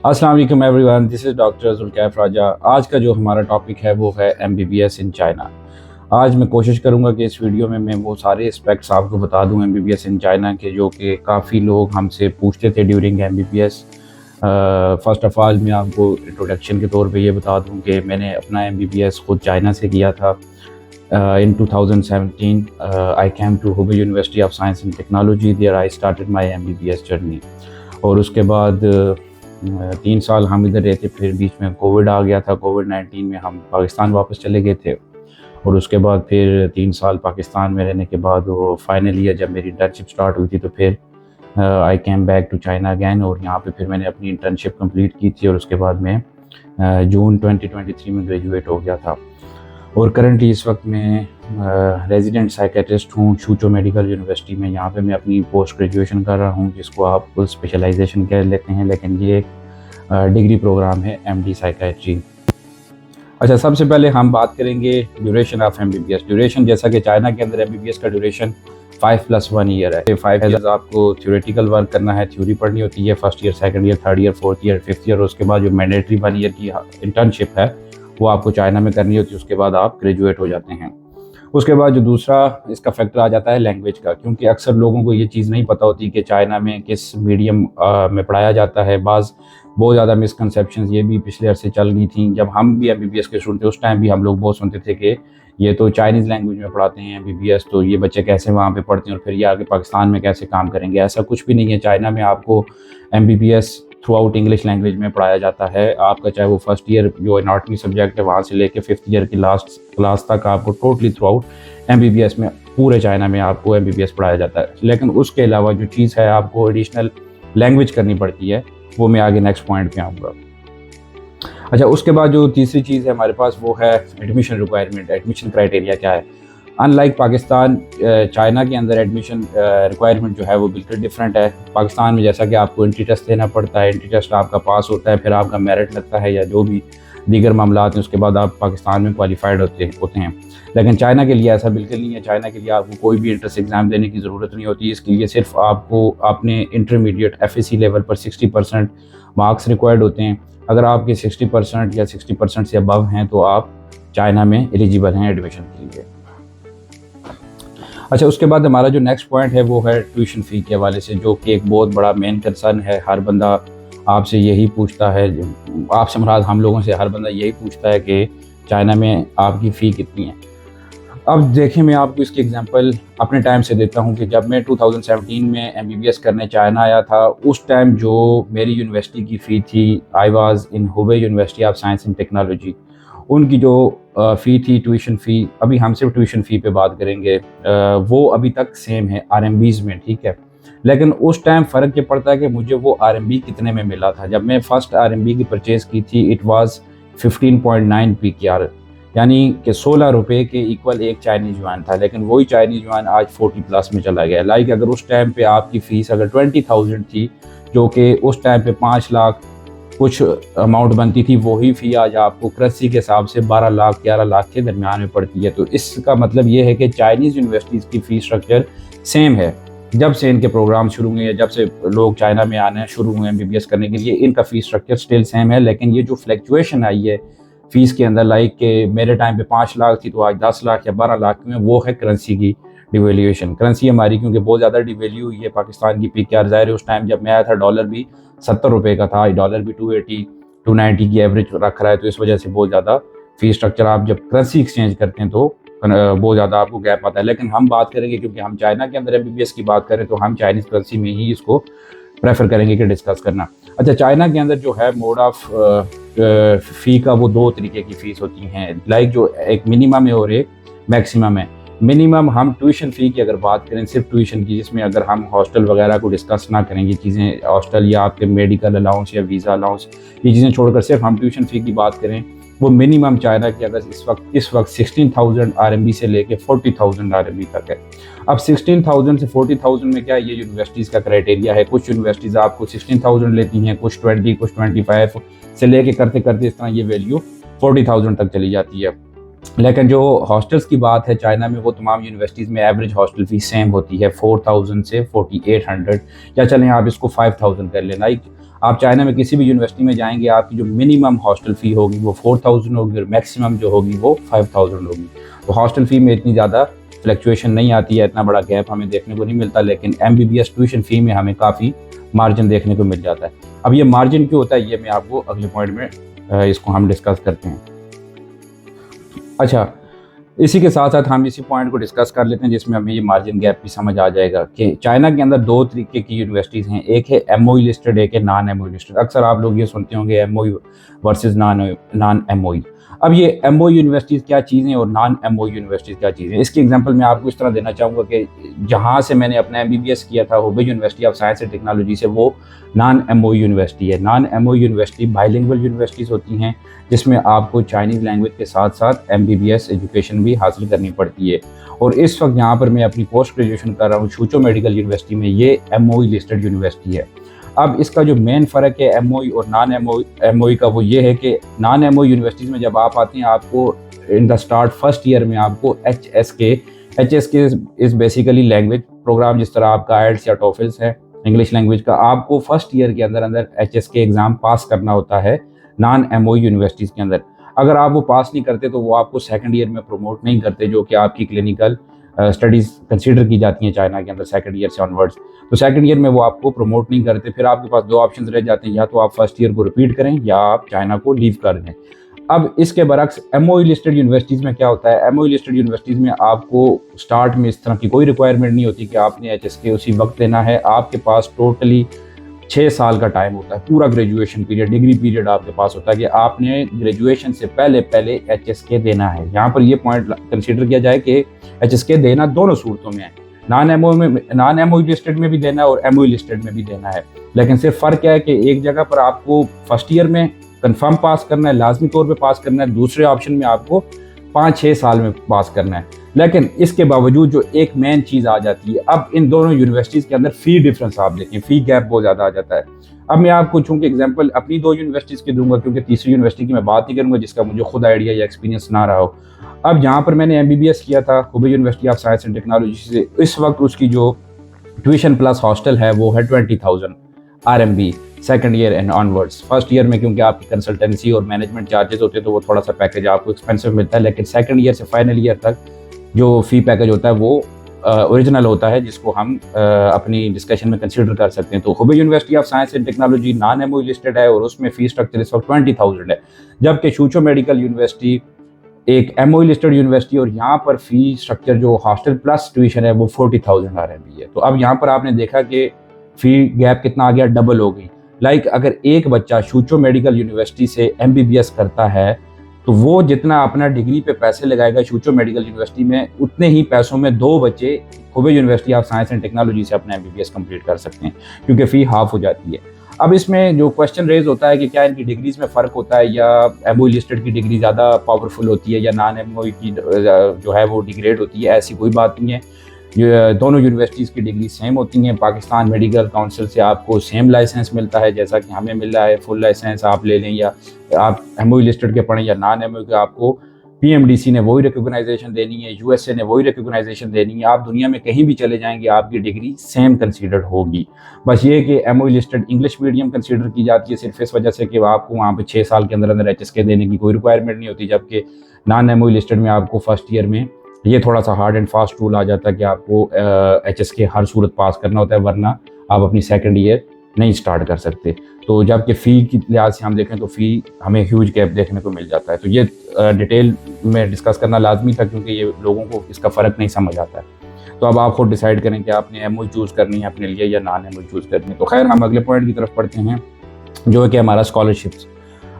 अस्सलाम वालेकुम everyone, this is doctor जुल्कैफ राजा। आज का जो हमारा टॉपिक है वो है एमबीबीएस इन चाइना। आज मैं कोशिश करूंगा कि इस वीडियो में मैं वो सारे एस्पेक्ट्स आपको बता दूं एमबीबीएस इन चाइना के, जो कि काफ़ी लोग हमसे पूछते थे during MBBS. First of all मैं आपको इंट्रोडक्शन के तौर पे ये बता दूं कि मैंने अपना एमबीबीएस खुद चाइना से किया था। In 2017 I came to Hubei university of science and technology, there I started my MBBS journey. और उसके बाद 3 साल हम इधर रहते, फिर बीच में कोविड आ गया था। कोविड-19 में हम पाकिस्तान वापस चले गए थे और उसके बाद फिर 3 साल पाकिस्तान में रहने के बाद वो फाइनल ईयर जब मेरी इंटर्नशिप स्टार्ट हुई थी तो फिर I came back to China again, और यहाँ पे फिर मैंने अपनी इंटर्नशिप कंप्लीट की थी और उसके बाद मैं जून 2023 में ग्रेजुएट हो गया था। और करंटली इस वक्त मैं रेजिडेंट साइकेट्रिस्ट हूँ शूचो मेडिकल यूनिवर्सिटी में। यहाँ पे मैं अपनी पोस्ट ग्रेजुएशन कर रहा हूँ, जिसको आप स्पेशलाइजेशन कह लेते हैं, लेकिन ये एक डिग्री प्रोग्राम है एमडी साइकेट्री। अच्छा, सबसे पहले हम बात करेंगे ड्यूरेशन ऑफ एमबीबीएस। ड्यूरेशन, जैसा कि चाइना के अंदर एमबीबीएस का ड्यूरेशन 5+1 ईयर है। 5 ईयर्स आपको थ्योरेटिकल वर्क करना है, थ्योरी पढ़नी होती है, first year, second year, third year, fourth year, fifth year. उसके बाद जो मैंडेटरी 1 ईयर की इंटर्नशिप है वो आपको चाइना में करनी होती है। उसके बाद आप ग्रेजुएट हो जाते हैं। उसके बाद जो दूसरा इसका फैक्टर आ जाता है लैंग्वेज का, क्योंकि अक्सर लोगों को ये चीज़ नहीं पता होती कि चाइना में किस मीडियम में पढ़ाया जाता है। बहुत ज़्यादा मिसकंसेप्शंस ये भी पिछले अरसे चल गई थी। जब हम भी एमबीबीएस के स्टूडेंट थे उस टाइम भी हम लोग बहुत सुनते थे कि ये तो चाइनीज़ लैंग्वेज में पढ़ाते हैं एमबीबीएस, तो ये बच्चे कैसे वहाँ पे पढ़ते हैं और फिर ये आगे पाकिस्तान में कैसे काम करेंगे। ऐसा कुछ भी नहीं है। चाइना में आपको MBBS through out English language में पढ़ाया जाता है। आपका चाहे वो फर्स्ट ईयर जो एनाटॉमी सब्जेक्ट है वहाँ से लेके फिफ्थ ईयर की लास्ट क्लास तक आपको टोटली थ्रू आउट एमबीबीएस में, पूरे चाइना में आपको एमबीबीएस पढ़ाया जाता है। लेकिन उसके अलावा जो चीज़ है आपको एडिशनल लैंग्वेज करनी पड़ती है, वो मैं आगे नेक्स्ट पॉइंट पे आऊँगा। अच्छा, उसके बाद जो तीसरी चीज़ है हमारे पास वो है एडमिशन रिक्वायरमेंट। एडमिशन क्राइटेरिया क्या है? अनलाइक पाकिस्तान, चाइना के अंदर एडमिशन रिक्वायरमेंट जो है वो बिल्कुल डिफरेंट है। पाकिस्तान में जैसा कि आपको एंट्री टेस्ट देना पड़ता है, एंट्री टेस्ट आपका पास होता है, फिर आपका मेरिट लगता है या जो भी दीगर मामला हैं, उसके बाद आप पाकिस्तान में क्वालिफाइड होते हैं। लेकिन चाइना के लिए ऐसा बिल्कुल नहीं है। चाइना के लिए आपको कोई भी एंट्रेंस एग्ज़ाम देने की ज़रूरत नहीं होती। इसके लिए सिर्फ आपको अपने इंटरमीडिएट FSC लेवल पर 60% मार्क्स रिक्वायर्ड होते हैं। अगर आपके 60% या 60% से अबव हैं तो आप चाइना में एलिजिबल हैं एडमिशन के लिए। अच्छा, उसके बाद हमारा जो नेक्स्ट पॉइंट है वो है ट्यूशन फ़ी के हवाले से, जो कि एक बहुत बड़ा मेन कंसर्न है। हर बंदा आपसे यही पूछता है, आपसे मुराद हम लोगों से हर बंदा यही पूछता है कि चाइना में आपकी फ़ी कितनी है। अब देखिए, मैं आपको इसकी एग्जांपल अपने टाइम से देता हूं कि जब मैं 2017 में एमबीबीएस करने चाइना आया था, उस टाइम जो मेरी यूनिवर्सिटी की फ़ी थी, I was in Hubei university of science and technology, उनकी जो फ़ी थी, ट्यूशन फ़ी, अभी हम सिर्फ ट्यूशन फ़ी पे बात करेंगे, वो अभी तक सेम है RMBs में, ठीक है। लेकिन उस टाइम फ़र्क ये पड़ता है कि मुझे वो RMB कितने में मिला था। जब मैं फ़र्स्ट RMB की परचेज़ की थी, इट वाज 15.9 PKR, यानी कि 16 रुपये के इक्वल एक चाइनीज़ युआन था। लेकिन वही चाइनीज़ युआन आज 40+ में चला गया। लाइक अगर उस टाइम पे आपकी फ़ीस अगर 20,000 थी, जो कि उस टाइम पे 5 लाख कुछ अमाउंट बनती थी, वही फ़ी आज आपको करेंसी के हिसाब से 12 लाख 11 लाख के दरमियान में पड़ती है। तो इसका मतलब ये है कि चाइनीज़ यूनिवर्सिटीज़ की फ़ीस स्ट्रक्चर सेम है। जब से इनके प्रोग्राम शुरू हुए हैं, जब से लोग चाइना में आने शुरू हुए एमबीबीएस करने के लिए, इनका फ़ीस स्ट्रक्चर स्टिल सेम है। लेकिन ये जो फ्लैक्चुएशन आई है फ़ीस के अंदर, लाइक के मेरे टाइम पे 5 लाख थी तो आज 10 लाख या 12 लाख में, वो है करेंसी की डिवेल्यूएशन। करेंसी हमारी क्योंकि बहुत ज़्यादा डिवेल्यू हुई है पाकिस्तान की PKR, ज़ाहिर है उस टाइम जब मैं आया था डॉलर भी 70 रुपये का था, डॉलर भी 280 290 की एवरेज रख रहा है। तो इस वजह से बहुत ज़्यादा फ़ीस स्ट्रक्चर, आप जब करेंसी एक्सचेंज करते हैं तो बहुत ज़्यादा आपको गैप आता है। लेकिन हम बात करेंगे, क्योंकि हम चाइना के अंदर एमबीबीएस की बात करें, तो हम चाइनीज़ करेंसी में ही इसको प्रेफर करेंगे कि डिस्कस करना। अच्छा, चाइना के अंदर जो है मोड ऑफ फ़ी का वो 2 तरीके की फ़ीस होती हैं, लाइक जो एक मिनिमम है और एक मैक्सिमम है। मिनिमम हम ट्यूशन फ़ी की अगर बात करें, सिर्फ ट्यूशन की, जिसमें अगर हम हॉस्टल वगैरह को डिस्कस ना करेंगे चीज़ें, हॉस्टल या आपके मेडिकल अलाउंस या वीज़ा अलाउंस, ये चीज़ें छोड़कर सिर्फ हम ट्यूशन फ़ी की बात करें, वो मिनिमम चाइना की अगर इस वक्त 16,000 RMB से लेके 40,000 RMB तक है। अब 16,000 से 40,000 में क्या है, ये यूनिवर्सिटीज़ का क्राइटेरिया है। कुछ यूनिवर्सिटीज़ आपको 16,000 लेती हैं, कुछ 20, कुछ 25 से लेके करते करते इस तरह ये वैल्यू 40,000 तक चली जाती है। लेकिन जो हॉस्टल्स की बात है चाइना में, वो तमाम यूनिवर्सिटीज़ में एवरेज हॉस्टल फीस सेम होती है, 4,000 से 4,800, या चलें आप इसको 5,000 कर लेना। आप चाइना में किसी भी यूनिवर्सिटी में जाएंगे, आपकी जो मिनिमम हॉस्टल फ़ी होगी वो 4000 होगी और मैक्सिमम जो होगी वो 5000 होगी। तो हॉस्टल फ़ी में इतनी ज़्यादा फ्लक्चुएशन नहीं आती है, इतना बड़ा गैप हमें देखने को नहीं मिलता, लेकिन MBBS ट्यूशन फ़ी में हमें काफ़ी मार्जिन देखने को मिल जाता है। अब ये मार्जिन क्यों होता है, ये मैं आपको अगले पॉइंट में इसको हम डिस्कस करते हैं। अच्छा, इसी के साथ साथ हम इसी पॉइंट को डिस्कस कर लेते हैं जिसमें हमें ये मार्जिन गैप भी समझ आ जाएगा कि चाइना के अंदर दो तरीके की यूनिवर्सिटीज़ हैं, एक है MOE लिस्टेड, एक है नॉन MOE लिस्टेड। अक्सर आप लोग ये सुनते होंगे MOE वर्सेस नॉन MOE। अब ये MOE यूनिवर्सिटीज़ क्या चीज़ हैं और नॉन MOE यूनिवर्सिटीज़ क्या चीज़ हैं, इसकी एग्जांपल मैं आपको इस तरह देना चाहूँगा कि जहाँ से मैंने अपना MBBS किया था Hubei university of science and technology से, वो नॉन MOE यूनिवर्सिटी है। Non MOE university bilingual universities होती हैं जिसमें आपको चाइनीज़ लैंग्वेज के साथ साथ MBBS एजुकेशन भी हासिल करनी पड़ती है। और इस वक्त यहाँ पर मैं अपनी पोस्ट ग्रेजुएशन कर रहा हूँ शूचो मेडिकल यूनिवर्सिटी में, ये MOE लिस्टेड यूनिवर्सिटी है। अब इसका जो मेन फ़र्क है MOE और नॉन MOE का, वो ये है कि नॉन MOE यूनिवर्सिटीज़ में जब आप आते हैं, आपको इन द स्टार्ट फर्स्ट ईयर में आपको HSK is basically language program, जिस तरह आपका IELTS या TOEFL है इंग्लिश लैंग्वेज का, आपको फर्स्ट ईयर के अंदर HSK एग्ज़ाम पास करना होता है नॉन MOE यूनिवर्सिटीज़ के अंदर। अगर आप वो पास नहीं करते तो वो आपको सेकंड ईयर में प्रमोट नहीं करते, जो कि आपकी क्लिनिकल स्टडीज़ कंसीडर की जाती हैं चाइना के अंदर सेकंड ईयर से ऑनवर्ड्स। तो सेकंड ईयर में वो आपको प्रमोट नहीं करते, फिर आपके पास दो ऑप्शन रह जाते हैं, या तो आप फर्स्ट ईयर को रिपीट करें या आप चाइना को लीव कर दें। अब इसके बरक्स MOE लिस्टेड यूनिवर्सिटीज़ में क्या होता है, MOE लिस्टेड यूनिवर्सिटीज़ में आपको स्टार्ट में इस तरह की कोई रिक्वायरमेंट नहीं होती कि आपने HSK उसी वक्त देना है। आपके पास टोटली 6 साल का टाइम होता है, पूरा ग्रेजुएशन पीरियड, डिग्री पीरियड आपके पास होता है कि आपने ग्रेजुएशन से पहले HSK देना है। यहाँ पर ये पॉइंट कंसीडर किया जाए कि HSK देना दोनों सूरतों में है, नॉन MOE लिस्टेड में भी देना है और MOE लिस्टेड में भी देना है। लेकिन सिर्फ फ़र्क क्या है कि एक जगह पर आपको फर्स्ट ईयर में कंफर्म पास करना है, लाजमी तौर पे पास करना है, दूसरे ऑप्शन में आपको 5-6 साल में पास करना है। लेकिन इसके बावजूद जो एक मेन चीज़ आ जाती है, अब इन दोनों यूनिवर्सिटीज़ के अंदर फ़ी डिफरेंस आप देखें, फ़ी गैप बहुत ज़्यादा आ जाता है। अब मैं आपको चूँकि एग्जांपल अपनी दो यूनिवर्सिटीज़ की दूंगा, क्योंकि तीसरी यूनिवर्सिटी की मैं बात नहीं करूँगा जिसका मुझे खुद आइडिया या एक्सपीरियंस ना रहा हो। अब जहाँ पर मैंने MBBS किया था Hubei university of science and technology से, इस वक्त उसकी जो ट्यूशन प्लस हॉस्टल है वो है 20,000 RMB second year and onwards. First year में क्योंकि आपकी कंसल्टेंसी और मैनेजमेंट चार्जेस होते हैं तो वो थोड़ा सा पैकेज आपको एक्सपेंसिव मिलता है, लेकिन सेकंड ईयर से फाइनल ईयर तक जो फ़ी पैकेज होता है वो ओरिजिनल होता है, जिसको हम अपनी डिस्कशन में कंसीडर कर सकते हैं। तो Hubei university of science and technology non MOE listed है और उसमें फ़ी स्ट्रक्चर इस वक्त 20,000 है, जबकि शूचो मेडिकल यूनिवर्सिटी एक MOE लिस्टेड यूनिवर्सिटी और यहाँ पर फ़ी स्ट्रक्चर जो हॉस्टल प्लस ट्यूशन है वो 40,000 RMB है। तो अब यहाँ पर आपने देखा कि फ़ी गैप कितना आ गया, डबल हो गई। अगर एक बच्चा शूचो मेडिकल यूनिवर्सिटी से MBBS करता है तो वो जितना अपना डिग्री पे पैसे लगाएगा शूचो मेडिकल यूनिवर्सिटी में, उतने ही पैसों में दो बच्चे Hubei university of science and technology से अपना MBBS कंप्लीट कर सकते हैं, क्योंकि फ़ी हाफ हो जाती है। अब इसमें जो क्वेश्चन रेज होता है कि क्या इनकी डिग्रीज में फ़र्क होता है, या MOE लिस्टेड की डिग्री ज़्यादा पावरफुल होती है या नॉन MOE की जो है वो डिग्रेड होती है, ऐसी कोई बात नहीं है। दोनों यूनिवर्सिटीज़ की डिग्री सेम होती हैं। पाकिस्तान मेडिकल काउंसिल से आपको सेम लाइसेंस मिलता है जैसा कि हमें मिल रहा है, फुल लाइसेंस आप ले लें या आप MOE लिस्टेड के पढ़ें या नॉन MOE के, आपको PMDC ने वही रिकॉग्नाइजेशन देनी है, USA ने वही रिकॉग्नाइजेशन देनी है। आप दुनिया में कहीं भी चले जाएंगे आपकी डिग्री सेम कंसीडर्ड होगी। बस ये कि MOE listed English medium consider की जाती है सिर्फ इस वजह से कि आपको वहाँ पे 6 साल के अंदर HSK देने की कोई रिक्वायरमेंट नहीं होती, जबकि नॉन MOE लिस्टेड में आपको फर्स्ट ईयर में ये थोड़ा सा हार्ड एंड फास्ट रूल आ जाता है कि आपको HSK हर सूरत पास करना होता है, वरना आप अपनी सेकंड ईयर नहीं स्टार्ट कर सकते। तो जबकि फ़ी की लिहाज से हम देखें तो फ़ी हमें ह्यूज गैप देखने को मिल जाता है। तो ये डिटेल में डिस्कस करना लाजमी था, क्योंकि ये लोगों को इसका फ़र्क नहीं समझ आता है। तो अब आप खुद डिसाइड करें कि आपने MOE चूज़ करनी है अपने लिए या नॉन MOE चूज़ करनी है। तो खैर हम अगले पॉइंट की तरफ पढ़ते हैं, जो है कि हमारा स्कॉलरशिप्स।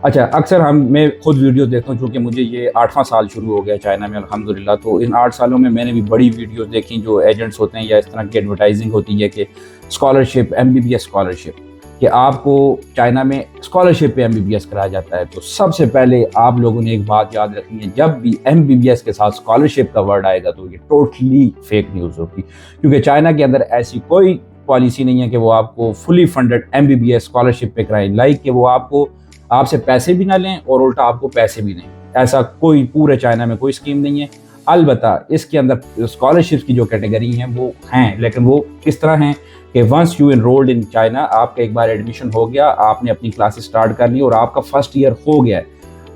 अच्छा, अक्सर मैं खुद वीडियो देखता हूँ, चूँकि मुझे ये 8वां साल शुरू हो गया चाइना में अल्हम्दुलिल्लाह। तो इन 8 सालों में मैंने भी बड़ी वीडियोस देखी जो एजेंट्स होते हैं या इस तरह की एडवर्टाइजिंग होती है कि स्कॉलरशिप, MBBS स्कॉलरशिप, कि आपको चाइना में स्कॉलरशिप पे MBBS कराया जाता है। तो सबसे पहले आप लोगों ने एक बात याद रखनी है, जब भी MBBS के साथ स्कॉलरशिप का वर्ड आएगा तो ये टोटली फेक न्यूज़ होगी, क्योंकि चाइना के अंदर ऐसी कोई पॉलिसी नहीं है कि वो आपको फुली फंडेड MBBS स्कॉलरशिप पे कराएं, कि वो आपसे पैसे भी ना लें और उल्टा आपको पैसे भी दें। ऐसा कोई पूरे चाइना में कोई स्कीम नहीं है। अलबत्ता इसके अंदर स्कॉलरशिप्स की जो कैटेगरी हैं वो हैं, लेकिन वो किस तरह हैं कि once you enrolled in China, आपका एक बार एडमिशन हो गया, आपने अपनी क्लासेस स्टार्ट कर ली और आपका फर्स्ट ईयर हो गया है।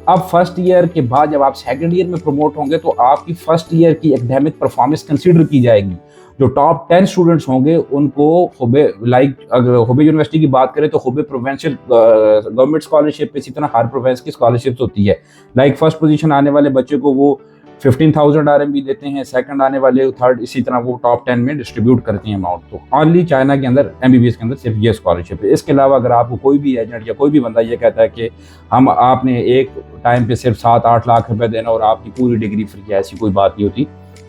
अब फर्स्ट ईयर के बाद जब आप सेकंड ईयर में प्रमोट होंगे तो आपकी फर्स्ट ईयर की एकेडमिक परफॉर्मेंस कंसीडर की जाएगी। जो टॉप 10 स्टूडेंट्स होंगे उनको हुबे, अगर हुबे यूनिवर्सिटी की बात करें तो हुबे प्रोविंशियल गवर्नमेंट स्कॉलरशिप पे इसी तरह हर प्रोविंस की स्कॉलरशिप्स होती है। फर्स्ट पोजीशन आने वाले बच्चे को वो 15,000 RMB देते हैं, सेकंड आने वाले थर्ड, इसी तरह वो टॉप 10 में डिस्ट्रीब्यूट करते हैं अमाउंट। तो ओनली चाइना के अंदर MBBS के अंदर सिर्फ ये स्कॉलरशिप है। इसके अलावा अगर आपको कोई भी एजेंट या कोई भी बंदा ये कहता है कि हम आपने एक टाइम पे सिर्फ 7-8 लाख रुपए देना और आपकी पूरी डिग्री फ्री है, ऐसी कोई बात नहीं होती।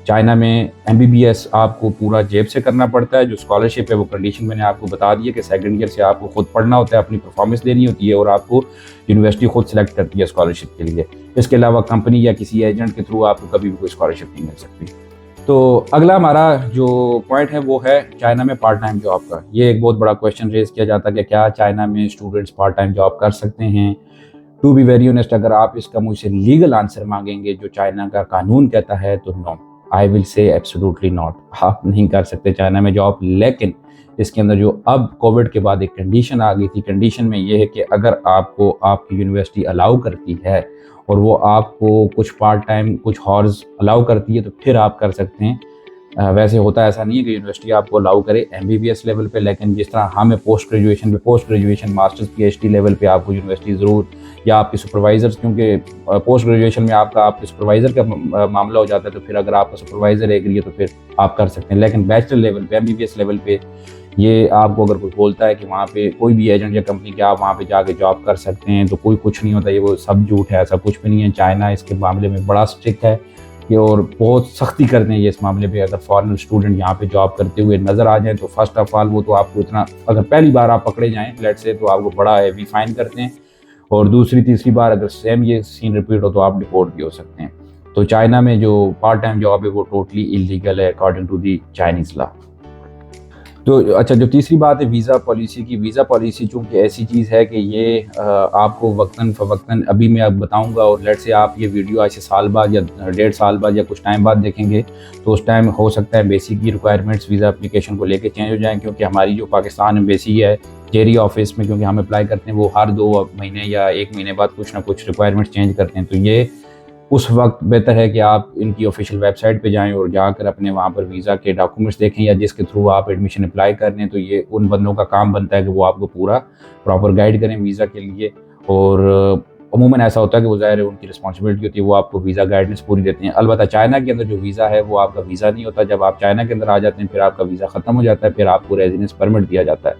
चाइना में MBBS आपको पूरा जेब से करना पड़ता है। जो स्कॉलरशिप है वो कंडीशन मैंने आपको बता दी है कि सेकंड ईयर से आपको खुद पढ़ना होता है, अपनी परफॉर्मेंस देनी होती है और आपको यूनिवर्सिटी खुद सेलेक्ट करती है स्कॉलरशिप के लिए। इसके अलावा कंपनी या किसी एजेंट के थ्रू आपको कभी भी कोई स्कॉलरशिप नहीं मिल सकती। तो अगला हमारा जो पॉइंट है वो है चाइना में पार्ट टाइम जॉब का। ये एक बहुत बड़ा क्वेश्चन रेज किया जाता है कि क्या चाइना में स्टूडेंट्स पार्ट टाइम जॉब कर सकते हैं। टू बी वेरी ऑनेस्ट, अगर आप इसका मुझसे लीगल आंसर मांगेंगे जो चाइना का कानून कहता है तो no, I will say absolutely not. आप नहीं कर सकते चाइना में जॉब। लेकिन इसके अंदर जो अब कोविड के बाद एक कंडीशन आ गई थी, कंडीशन में ये है कि अगर आपको आपकी यूनिवर्सिटी अलाउ करती है और वो आपको कुछ पार्ट टाइम कुछ हॉर्स अलाउ करती है तो फिर आप कर सकते हैं। वैसे होता ऐसा नहीं है कि यूनिवर्सिटी आपको अलाउ करे MBBS लेवल पे, लेकिन जिस तरह हमें post graduation masters PhD level पे आपको यूनिवर्सिटी ज़रूर, या आपके सुपरवाइजर्स, क्योंकि पोस्ट ग्रेजुएशन में आपके सुपरवाइज़र का मामला हो जाता है, तो फिर अगर आपका सुपरवाइज़र एग्री है तो फिर आप कर सकते हैं। लेकिन बैचलर लेवल पे MBBS लेवल पे ये आपको अगर कोई बोलता है कि वहाँ पे कोई भी एजेंट या कंपनी के आप वहाँ पे जाके जॉब कर सकते हैं तो कोई कुछ नहीं होता, ये वो सब झूठ है, ऐसा कुछ भी नहीं है। चाइना इसके मामले में बड़ा स्ट्रिक्ट है कि और बहुत सख्ती करते हैं ये इस मामले पे। अगर फॉरेन स्टूडेंट यहाँ पे जॉब करते हुए नज़र आ जाए तो फर्स्ट ऑफ ऑल वो तो आपको इतना, अगर पहली बार आप पकड़े जाएँ लेट से, तो आपको बड़ा हेवी फाइन करते हैं, और दूसरी तीसरी बार अगर सेम ये सीन रिपीट हो तो आप डिपोर्ट भी हो सकते हैं। तो चाइना में जो पार्ट टाइम जॉब है वो टोटली इलीगल है according to the Chinese law. तो अच्छा, जो तीसरी बात है वीज़ा पॉलिसी की। वीज़ा पॉलिसी चूँकि ऐसी चीज़ है कि ये आपको वक्तन फ़वक्तन, अभी मैं अब बताऊंगा और लेट से आप ये वीडियो आज से साल बाद या 1.5 साल बाद या कुछ टाइम बाद देखेंगे तो उस टाइम हो सकता है बेसिक की रिक्वायरमेंट्स वीज़ा एप्लीकेशन को लेके चेंज हो जाएँ, क्योंकि हमारी जो पाकिस्तान एम्बेसी है जेरी ऑफिस में, क्योंकि हम अप्लाई करते हैं वो हर 2 महीने या 1 महीने बाद कुछ ना कुछ रिक्वायरमेंट्स चेंज करते हैं। तो ये उस वक्त बेहतर है कि आप इनकी ऑफिशियल वेबसाइट पे जाएं और जाकर अपने वहाँ पर वीज़ा के डॉक्यूमेंट्स देखें, या जिसके थ्रू आप एडमिशन अप्लाई कर रहे हैं। तो ये उन बंदों का काम बनता है कि वो आपको पूरा प्रॉपर गाइड करें वीज़ा के लिए। और अमूमन ऐसा होता है कि वो ज़ाहिर है उनकी रिस्पॉन्सिबिलिटी होती है, वो आपको वीज़ा गाइडेंस पूरी देते हैं। अलबत्ता चाइना के अंदर जो वीज़ा है वो आपका वीज़ा नहीं होता। जब आप चाइना के अंदर आ जाते हैं फिर आपका वीज़ा ख़त्म हो जाता है, फिर आपको रेजिडेंस परमिट दिया जाता है,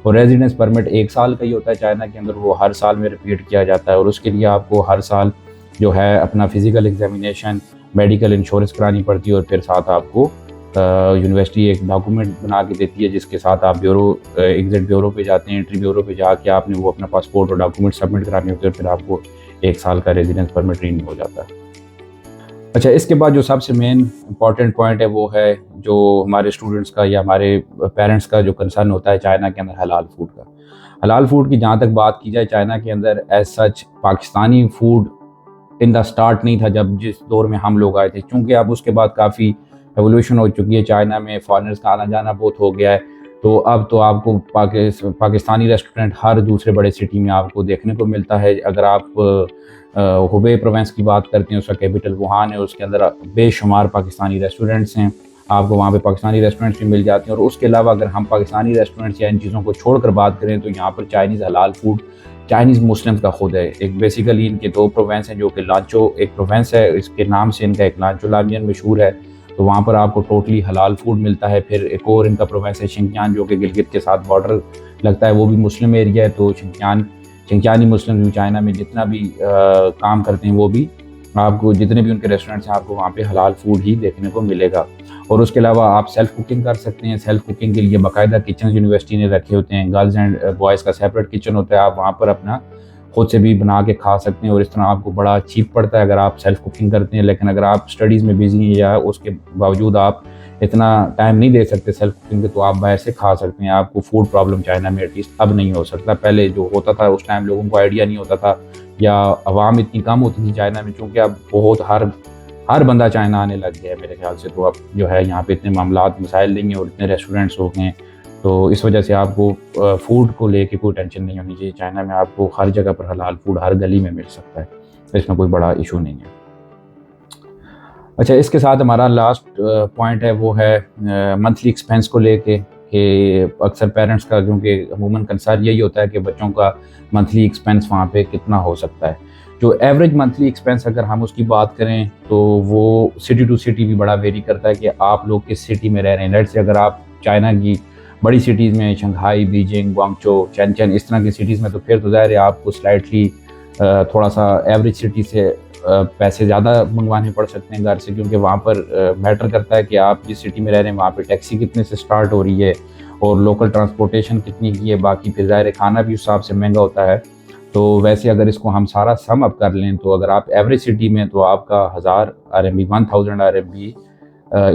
और रेजिडेंस परमिट 1 साल का ही होता है चाइना के अंदर। वो हर साल में रिपीट किया जाता है और उसके लिए आपको हर साल जो है अपना फिज़िकल एग्जामिनेशन, मेडिकल इंश्योरेंस करानी पड़ती है, और फिर साथ आपको यूनिवर्सिटी एक डॉक्यूमेंट बना के देती है जिसके साथ आप एग्जिट ब्यूरो पे जाते हैं। एंट्री ब्यूरो पे जाके आपने वो अपना पासपोर्ट और डॉक्यूमेंट सबमिट कराने होते हैं, फिर आपको 1 साल का रेजिडेंस परमिट रिन्यू हो जाता है। अच्छा, इसके बाद जो सबसे मेन इंपॉर्टेंट पॉइंट है वो है जो हमारे स्टूडेंट्स का या हमारे पेरेंट्स का जो कंसर्न होता है चाइना के अंदर हलाल फूड का। हलाल फूड की जहाँ तक बात की जाए, चाइना के अंदर as such Pakistani food in the start नहीं था जब जिस दौर में हम लोग आए थे, चूँकि अब उसके बाद काफ़ी एवोल्यूशन हो चुकी है। चाइना में फॉरेनर्स का आना जाना बहुत हो गया है, तो अब तो आपको पाकिस्तानी रेस्टोरेंट हर दूसरे बड़े सिटी में आपको देखने को मिलता है। अगर आप हुबे प्रोविंस की बात करते हैं, उसका कैपिटल वुहान है, उसके अंदर बेशुमार पाकिस्तानी रेस्टोरेंट्स हैं, आपको वहाँ पे पाकिस्तानी रेस्टोरेंट्स भी मिल जाते हैं। और उसके अलावा अगर हम पाकिस्तानी रेस्टोरेंट्स या इन चीज़ों को छोड़कर बात करें तो यहाँ पर चाइनीज़ हलाल फूड चाइनीज़ मुस्लिम्स का खुद है। एक बेसिकली इनके 2 प्रोविंस हैं, जो कि लांचो एक प्रोविंस है, इसके नाम से इनका एक लांचो लामियन मशहूर है, तो वहाँ पर आपको टोटली हलाल फूड मिलता है। फिर एक और इनका प्रोविंस है शिनचान, जो कि गिलगित के साथ बॉर्डर लगता है, वो भी मुस्लिम एरिया है। तो शिनचानी मुस्लिम जो चाइना में जितना भी काम करते हैं वो भी आपको, जितने भी उनके रेस्टोरेंट्स हैं, आपको वहाँ पे हलाल फूड ही देखने को मिलेगा। और उसके अलावा आप सेल्फ़ कुकिंग कर सकते हैं। सेल्फ़ कुकिंग के लिए बाकायदा किचन यूनिवर्सिटी ने रखे होते हैं, गर्ल्स एंड बॉयज़ का सेपरेट किचन होता है, आप वहाँ पर अपना खुद से भी बना के खा सकते हैं। और इस तरह आपको बड़ा चीप पड़ता है अगर आप सेल्फ़ कुकिंग करते हैं। लेकिन अगर आप स्टडीज़ में बिजी हैं या उसके बावजूद आप इतना टाइम नहीं दे सकते सेल्फ़ कुकिंग पे, तो आप बाहर से खा सकते हैं। आपको फूड प्रॉब्लम चाइना में एटलीस्ट अब नहीं हो सकता। पहले जो होता था उस टाइम लोगों को आइडिया नहीं होता था, या आवाम इतनी कम होती थी चाइना में, चूँकि अब बहुत हर बंदा चाइना आने लग गया है मेरे ख्याल से। तो अब जो है यहाँ पे इतने मामलात मसाइल नहीं हैं और इतने रेस्टोरेंट्स हो गए हैं, तो इस वजह से आपको फूड को लेके कोई टेंशन नहीं होनी चाहिए। चाइना में आपको हर जगह पर हलाल फूड हर गली में मिल सकता है, तो इसमें कोई बड़ा इशू नहीं है। अच्छा, इसके साथ हमारा लास्ट पॉइंट है वो है मंथली एक्सपेंस को लेके, कि अक्सर पेरेंट्स का क्योंकि अमूमन कंसर्न यही होता है कि बच्चों का मंथली एक्सपेंस वहाँ पे कितना हो सकता है। जो एवरेज मंथली एक्सपेंस अगर हम उसकी बात करें तो वो सिटी टू सिटी भी बड़ा वेरी करता है कि आप लोग किस सिटी में रह रहे हैं। लेट से अगर आप चाइना की बड़ी सिटीज़ में, शंघाई, बीजिंग, ग्वांगचो, शनचेन, इस तरह की सिटीज़ में, तो फिर तो ज़ाहिर है आपको स्लाइटली थोड़ा सा एवरेज सिटी से पैसे ज़्यादा मंगवाने पड़ सकते हैं घर से, क्योंकि वहाँ पर मैटर करता है कि आप जिस सिटी में रह रहे हैं वहाँ पे टैक्सी कितने से स्टार्ट हो रही है और लोकल ट्रांसपोर्टेशन कितनी की है। बाकी फिर ज़ाहिर खाना भी उस हिसाब से महंगा होता है। तो वैसे अगर इसको हम सारा सम अप कर लें तो अगर आप एवरेज सिटी में तो आपका 1000 RMB, 1000 RMB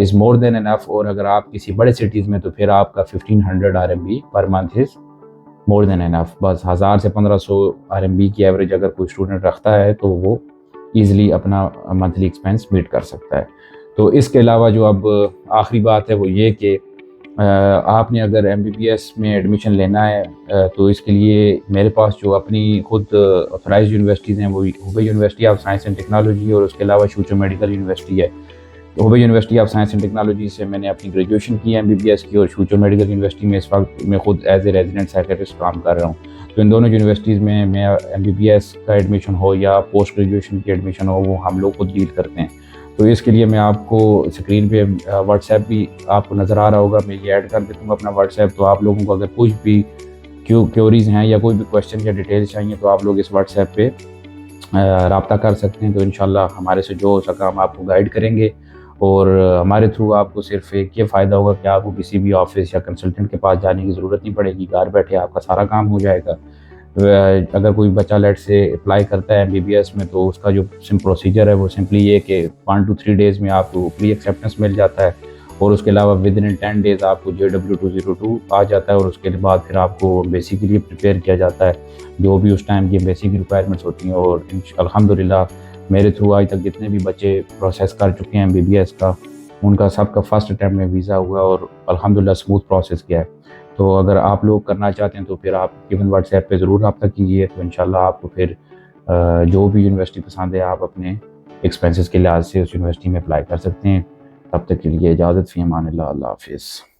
is more than enough. और अगर आप किसी बड़े सिटीज़ में तो फिर आपका 1500 RMB per month is more than enough. बस 1000 से 1500 RMB की एवरेज अगर कोई स्टूडेंट रखता है तो वो ईज़िली अपना मंथली एक्सपेंस मीट कर सकता है। तो इसके अलावा जो अब आखिरी बात है वो ये कि आपने अगर MBBS में एडमिशन लेना है तो इसके लिए मेरे पास जो अपनी खुद ऑथराइज्ड यूनिवर्सिटीज़ हैं वो Hubei university of science and technology और उसके अलावा शूचो मेडिकल यूनिवर्सिटी है। Hubei university of science and technology से मैंने अपनी ग्रेजुएशन की है MBBS की, और शूचो मेडिकल यूनिवर्सिटी में इस वक्त मैं खुद एज ए रेजिडेंट साइकेट्रिस्ट काम कर रहा हूँ। तो इन दोनों यूनिवर्सिटीज़ में मैं MBBS का एडमिशन हो या पोस्ट ग्रेजुएशन की एडमिशन हो वो हम लोग खुद डील करते हैं। तो इसके लिए मैं आपको स्क्रीन पे व्हाट्सएप भी आपको नज़र आ रहा होगा, मैं ये ऐड कर देता हूँ अपना व्हाट्सएप। तो आप लोगों को अगर कुछ भी क्योरीज़ हैं या कोई भी क्वेश्चन या डिटेल्स चाहिए तो आप लोग इस व्हाट्सएप पे रब्ता कर सकते हैं। तो इंशाल्लाह हमारे से जो हो सका हम आपको गाइड करेंगे, और हमारे थ्रू आपको सिर्फ एक ये फ़ायदा होगा कि आपको किसी भी ऑफिस या कंसल्टेंट के पास जाने की ज़रूरत नहीं पड़ेगी, घर बैठे आपका सारा काम हो जाएगा। अगर कोई बच्चा लेट से अप्लाई करता है MBBS में तो उसका जो प्रोसीजर है वो सिंपली ये कि 1 to 3 डेज़ में आपको प्री एक्सेप्टेंस मिल जाता है, और उसके अलावा विद इन 10 डेज़ आपको JW 202 आ जाता है, और उसके बाद फिर आपको एम्बेसी के लिए प्रिपेयर किया जाता है जो भी उस टाइम की एम्बेसी की रिक्वायरमेंट्स होती हैं। और अल्हम्दुलिल्लाह मेरे थ्रू आज तक जितने भी बच्चे प्रोसेस कर चुके हैं MBBS का, उनका सबका फ़र्स्ट अटैम्प्ट में वीज़ा हुआ और अल्हम्दुलिल्लाह स्मूथ प्रोसेस गया है। तो अगर आप लोग करना चाहते हैं तो फिर आप गिवन व्हाट्सएप पे ज़रूर रब्ता कीजिए, तो इंशाल्लाह आपको फिर जो भी यूनिवर्सिटी पसंद है आप अपने एक्सपेंसेस के लिहाज से उस यूनिवर्सिटी में अप्लाई कर सकते हैं। तब तक के लिए इजाज़त, फ़ी अमान अल्लाह, अल्लाह हाफ़िज़।